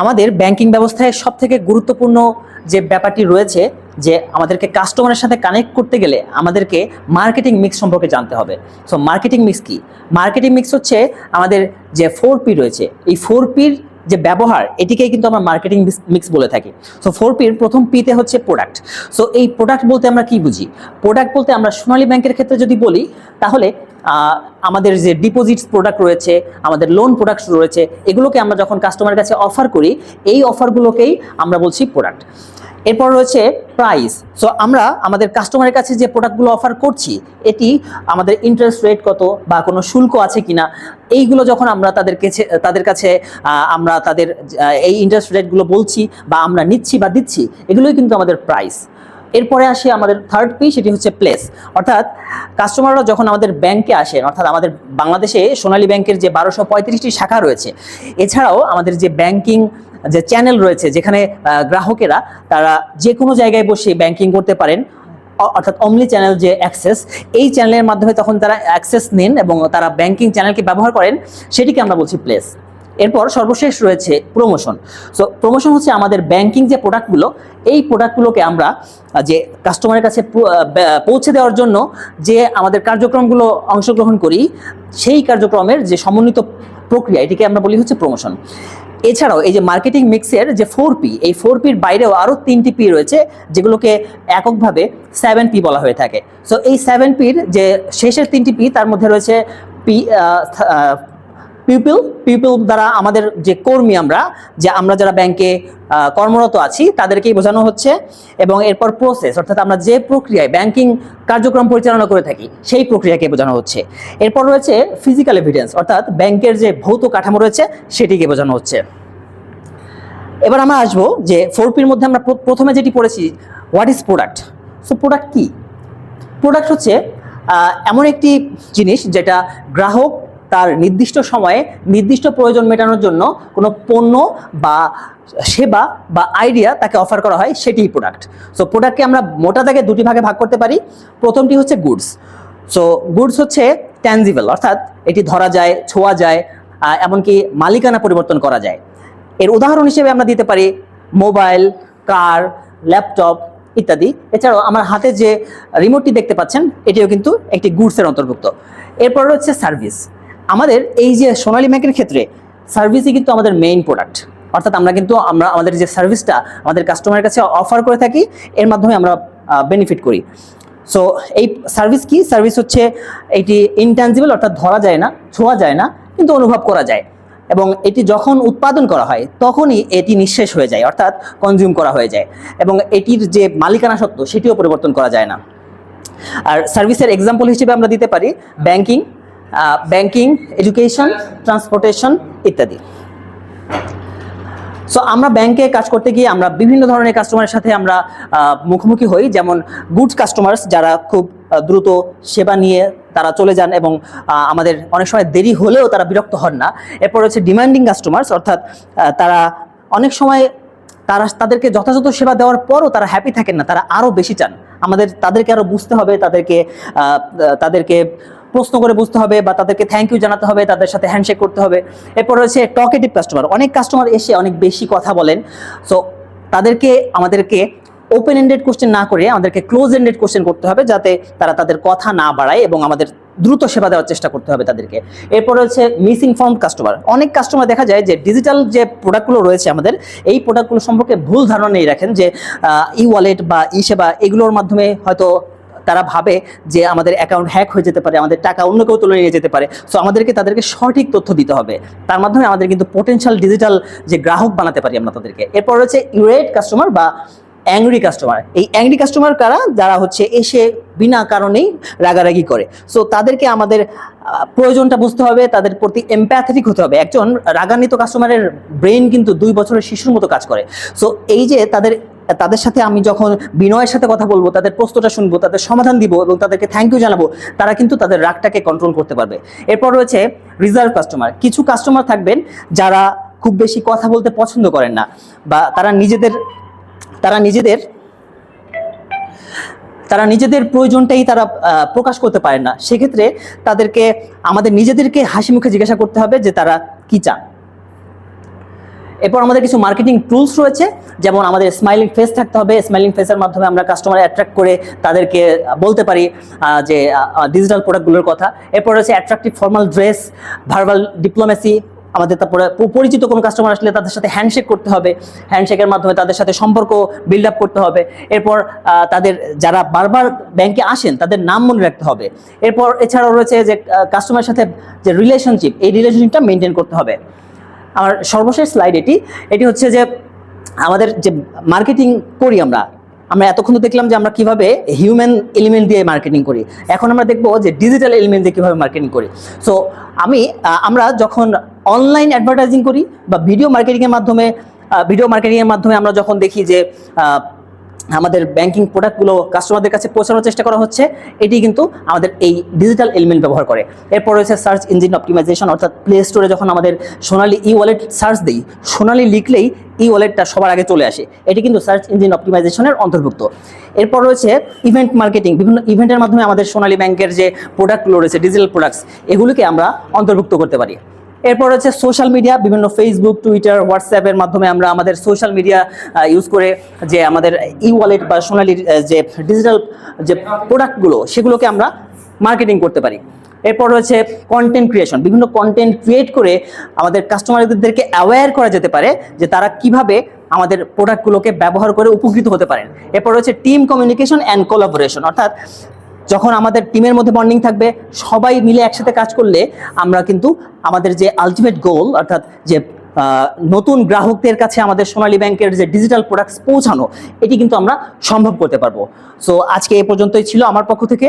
আমাদের ব্যাংকিং ব্যবস্থায় সবথেকে গুরুত্বপূর্ণ যে ব্যাপারটি রয়েছে যে আমাদেরকে কাস্টমারের সাথে কানেক্ট করতে গেলে আমাদেরকে মার্কেটিং মিক্স সম্পর্কে জানতে হবে। সো মার্কেটিং মিক্স কি? মার্কেটিং মিক্স হচ্ছে আমাদের যে 4P রয়েছে, এই 4Pর যে ব্যবহার এটিকেই কিন্তু আমরা মার্কেটিং মিক্স বলে থাকি। সো 4Pর প্রথম পিতে হচ্ছে প্রোডাক্ট। সো এই প্রোডাক্ট বলতে আমরা কি বুঝি? প্রোডাক্ট বলতে আমরা সোনালী ব্যাংকের ক্ষেত্রে যদি বলি তাহলে আমাদের যে ডিপোজিটস প্রোডাক্ট রয়েছে, আমাদের লোন প্রোডাক্টস রয়েছে, এগুলোকে আমরা যখন কাস্টমারের কাছে অফার করি এই অফারগুলোকেই আমরা বলছি প্রোডাক্ট। এরপর রয়েছে প্রাইস। সো আমরা আমাদের কাস্টমারের কাছে যে প্রোডাক্টগুলো অফার করছি এটি আমাদের ইন্টারেস্ট রেট কত বা কোনো শুল্ক আছে কিনা, এইগুলো যখন আমরা তাদের কাছে আমরা তাদের এই ইন্টারেস্ট রেটগুলো বলছি বা আমরা নিচ্ছি বা দিচ্ছি, এগুলোই কিন্তু আমাদের প্রাইস। এরপরে আসে আমাদের 3rd P, সেটি হচ্ছে প্লেস। অর্থাৎ কাস্টমাররা যখন আমাদের ব্যাংকে আসেন, অর্থাৎ আমাদের বাংলাদেশে সোনালী ব্যাংকের যে 1235টি শাখা রয়েছে, এছাড়াও আমাদের যে ব্যাংকিং যে চ্যানেল রয়েছে যেখানে গ্রাহকেরা তারা যে কোনো জায়গায় বসে ব্যাংকিং করতে পারেন, অর্থাৎ অমনি চ্যানেল যে অ্যাক্সেস, এই চ্যানেলের মাধ্যমে তখন তারা অ্যাক্সেস নেন এবং তারা ব্যাংকিং চ্যানেলকে ব্যবহার করেন, সেটিকে আমরা বলছি প্লেস। এরপর সর্বশেষ রয়েছে প্রমোশন। সো প্রমোশন হচ্ছে আমাদের ব্যাংকিং যে প্রোডাক্টগুলো, এই প্রোডাক্টগুলোকে আমরা যে কাস্টমারের কাছে পৌঁছে দেওয়ার জন্য যে আমাদের কার্যক্রমগুলো অংশগ্রহণ করি, সেই কার্যক্রমের যে সমন্বিত প্রক্রিয়া, এটিকে আমরা বলি হচ্ছে প্রমোশন। এছাড়াও এই যে মার্কেটিং মিক্সের যে 4P, এই 4Pর বাইরেও আরও 3টি P রয়েছে যেগুলোকে এককভাবে 7P বলা হয়ে থাকে। সো এই 7Pর যে শেষের 3টি P, তার মধ্যে রয়েছে পিপল দ্বারা আমাদের যে কর্মী, আমরা যারা ব্যাংকে কর্মরত আছি তাদেরকেই বোঝানো হচ্ছে। এবং এরপর প্রসেস, অর্থাৎ আমরা যে প্রক্রিয়ায় ব্যাংকিং কার্যক্রম পরিচালনা করে থাকি সেই প্রক্রিয়াকে বোঝানো হচ্ছে। এরপর রয়েছে ফিজিক্যাল এভিডেন্স, অর্থাৎ ব্যাংকের যে ভৌত কাঠামো রয়েছে সেটিকে বোঝানো হচ্ছে। এবার আমরা আসবো যে 4Pর মধ্যে আমরা প্রথমে যেটি পড়েছি, what is product. So product কি? প্রোডাক্ট হচ্ছে এমন একটি জিনিস যেটা গ্রাহক তার নির্দিষ্ট সময়ে নির্দিষ্ট প্রয়োজন মেটানোর জন্য কোনো পণ্য বা সেবা বা আইডিয়া তাকে অফার করা হয়, সেটিই প্রোডাক্ট। সো প্রোডাক্টকে আমরা মোটা দাগে দুটি ভাগে ভাগ করতে পারি। প্রথমটি হচ্ছে গুডস। সো গুডস হচ্ছে ট্যানজিবল, অর্থাৎ এটি ধরা যায়, ছোঁয়া যায়, এমনকি মালিকানা পরিবর্তন করা যায়। এর উদাহরণ হিসেবে আমরা দিতে পারি মোবাইল, কার, ল্যাপটপ ইত্যাদি। এছাড়াও আমার হাতে যে রিমোটটি দেখতে পাচ্ছেন এটিও কিন্তু একটি গুডসের অন্তর্ভুক্ত। এরপর রয়েছে সার্ভিস। আমাদের এই যে সোনালী ব্যাংকের ক্ষেত্রে সার্ভিসই কিন্তু আমাদের মেইন প্রোডাক্ট, অর্থাৎ আমরা আমাদের যে সার্ভিসটা আমাদের কাস্টমারের কাছে অফার করে থাকি, এর মাধ্যমে আমরা বেনিফিট করি। সো এই সার্ভিস কি? সার্ভিস হচ্ছে এটি ইনট্যাঞ্জিবল, অর্থাৎ ধরা যায় না, ছোঁয়া যায় না, কিন্তু অনুভব করা যায়। এবং এটি যখন উৎপাদন করা হয় তখনই এটি নিঃশেষ হয়ে যায়, অর্থাৎ কনজিউম করা হয়ে যায়, এবং এটির যে মালিকানা সত্ত্ব সেটিও পরিবর্তন করা যায় না। আর সার্ভিসের এক্সাম্পল হিসেবে আমরা দিতে পারি ব্যাংকিং, এডুকেশন, ট্রান্সপোর্টেশন ইত্যাদি। সো আমরা ব্যাংকে কাজ করতে গিয়ে আমরা বিভিন্ন ধরনের কাস্টমারের সাথে আমরা মুখোমুখি হই, যেমন গুডস কাস্টমার্স যারা খুব দ্রুত সেবা নিয়ে তারা চলে যান এবং আমাদের অনেক সময় দেরি হলেও তারা বিরক্ত হন না। এরপর হচ্ছে ডিমান্ডিং কাস্টমার্স, অর্থাৎ তারা অনেক সময় তাদেরকে যথাযথ সেবা দেওয়ার পরও তারা হ্যাপি থাকেন না, তারা আরও বেশি চান। তাদেরকে আরও বুঝতে হবে, তাদেরকে প্রশ্ন করে বুঝতে হবে বা তাদেরকে থ্যাংক ইউ জানাতে হবে, তাদের সাথে হ্যান্ডশেক করতে হবে। এরপর রয়েছে টকেটিভ কাস্টমার। অনেক কাস্টমার এসে অনেক বেশি কথা বলেন। সো আমাদেরকে ওপেন এন্ডেড কোশ্চেন না করে আমাদেরকে ক্লোজ এন্ডেড কোশ্চেন করতে হবে, যাতে তারা তাদের কথা না বাড়ায় এবং আমাদের দ্রুত সেবা দেওয়ার চেষ্টা করতে হবে তাদেরকে। এরপর রয়েছে মিস ইনফর্মড কাস্টমার। অনেক কাস্টমার দেখা যায় যে ডিজিটাল যে প্রোডাক্টগুলো রয়েছে আমাদের, এই প্রোডাক্টগুলো সম্পর্কে ভুল ধারণা নিয়ে রাখেন, যে ই ওয়ালেট বা ই সেবা এগুলোর মাধ্যমে হয়তো তারা ভাবে যে আমাদের অ্যাকাউন্ট হ্যাক হয়ে যেতে পারে, আমাদের টাকা অন্য কেউ তুলে নিয়ে যেতে পারে। সো তাদেরকে সঠিক তথ্য দিতে হবে, তার মাধ্যমে আমাদের কিন্তু পোটেনশিয়াল ডিজিটাল যে গ্রাহক বানাতে পারি আমরা তাদেরকে। এরপর রয়েছে ইরেট কাস্টমার বা অ্যাংরি কাস্টমার। এই অ্যাংরি কাস্টমার কারা? যারা হচ্ছে এসে বিনা কারণেই রাগারাগি করে। সো তাদেরকে আমাদের প্রয়োজনটা বুঝতে হবে, তাদের প্রতি এমপ্যাথেটিক হতে হবে। একজন রাগান্বিত কাস্টমারের ব্রেন কিন্তু 2 বছরের শিশুর মতো কাজ করে। সো এই যে তাদের সাথে আমি যখন বিনয়ের সাথে কথা বলবো, তাদের প্রশ্নটা শুনবো, তাদের সমাধান দিব এবং তাদেরকে থ্যাংক ইউ জানাবো, তারা কিন্তু তাদের রাগটাকে কন্ট্রোল করতে পারবে। এরপর রয়েছে রিজার্ভ কাস্টমার। কিছু কাস্টমার থাকবেন যারা খুব বেশি কথা বলতে পছন্দ করেন না, বা তারা নিজেদের প্রয়োজনটাই তারা প্রকাশ করতে পারেন না। সেক্ষেত্রে আমাদের নিজেদেরকে হাসি মুখে জিজ্ঞাসা করতে হবে যে তারা কি চান। এরপর আমাদের কিছু মার্কেটিং টুলস রয়েছে, যেমন আমাদের স্মাইলিং ফেস থাকতে হবে। স্মাইলিং ফেসের মাধ্যমে আমরা কাস্টমার অ্যাট্রাক্ট করে তাদেরকে বলতে পারি যে ডিজিটাল প্রোডাক্টগুলোর কথা। এরপর রয়েছে attractive formal dress, verbal diplomacy. আমাদের তারপরে পরিচিত কোনো কাস্টমার আসলে তাদের সাথে হ্যান্ডশেক করতে হবে, হ্যান্ডশেকের মাধ্যমে তাদের সাথে সম্পর্ক বিল্ড আপ করতে হবে। এরপর তাদের যারা বারবার ব্যাংকে আসেন তাদের নাম মনে রাখতে হবে। এরপর এছাড়াও রয়েছে যে কাস্টমারের সাথে যে রিলেশনশিপ, এই রিলেশনশিপটা মেনটেন করতে হবে। আমার সর্বশেষ স্লাইড এটি হচ্ছে যে আমাদের যে মার্কেটিং করি আমরা এতক্ষণ তো দেখলাম যে আমরা কিভাবে হিউম্যান এলিমেন্ট দিয়ে মার্কেটিং করি, এখন আমরা দেখবো যে ডিজিটাল এলিমেন্ট দিয়ে কিভাবে মার্কেটিং করি। সো আমরা যখন অনলাইন অ্যাডভার্টাইজিং করি বা ভিডিও মার্কেটিংয়ের মাধ্যমে আমরা যখন দেখি যে আমাদের ব্যাংকিং প্রোডাক্টগুলো কাস্টমারদের কাছে পৌঁছানোর চেষ্টা করা হচ্ছে, এটি কিন্তু আমাদের এই ডিজিটাল এলিমেন্ট ব্যবহার করে। এরপর রয়েছে সার্চ ইঞ্জিন অপটিমাইজেশন, অর্থাৎ প্লে স্টোরে যখন আমাদের সোনালী ই ওয়ালেট সার্চ দিই, সোনালী লিখলেই ই ওয়ালেটটা সবার আগে চলে আসে, এটি কিন্তু সার্চ ইঞ্জিন অপটিমাইজেশনের অন্তর্ভুক্ত। এরপর রয়েছে ইভেন্ট মার্কেটিং, বিভিন্ন ইভেন্টের মাধ্যমে আমাদের সোনালী ব্যাংকের যে প্রোডাক্টগুলো রয়েছে ডিজিটাল প্রোডাক্টস, এগুলোকে আমরা অন্তর্ভুক্ত করতে পারি। এরপর হচ্ছে সোশ্যাল মিডিয়া, বিভিন্ন ফেসবুক, টুইটার, হোয়াটসঅ্যাপের মাধ্যমে আমরা আমাদের সোশ্যাল মিডিয়া ইউজ করে যে আমাদের ই ওয়ালেট বা সোনালীর যে ডিজিটাল যে প্রোডাক্টগুলো সেগুলোকে আমরা মার্কেটিং করতে পারি। এরপর রয়েছে কন্টেন্ট ক্রিয়েশন, বিভিন্ন কন্টেন্ট ক্রিয়েট করে আমাদের কাস্টমারদেরকে অ্যাওয়্যার করা যেতে পারে যে তারা কিভাবে আমাদের প্রোডাক্টগুলোকে ব্যবহার করে উপকৃত হতে পারেন। এরপর রয়েছে টিম কমিউনিকেশন অ্যান্ড কোলাবোরেশন, অর্থাৎ যখন আমাদের টিমের মধ্যে বন্ডিং থাকবে, সবাই মিলে একসাথে কাজ করলে আমরা কিন্তু আমাদের যে আলটিমেট গোল, অর্থাৎ যে নতুন গ্রাহকদের কাছে আমাদের সোনালী ব্যাংকের যে ডিজিটাল প্রোডাক্টস পৌঁছানো, এটি কিন্তু আমরা সম্ভব করতে পারবো। সো আজকে এ পর্যন্তই ছিল আমার পক্ষ থেকে।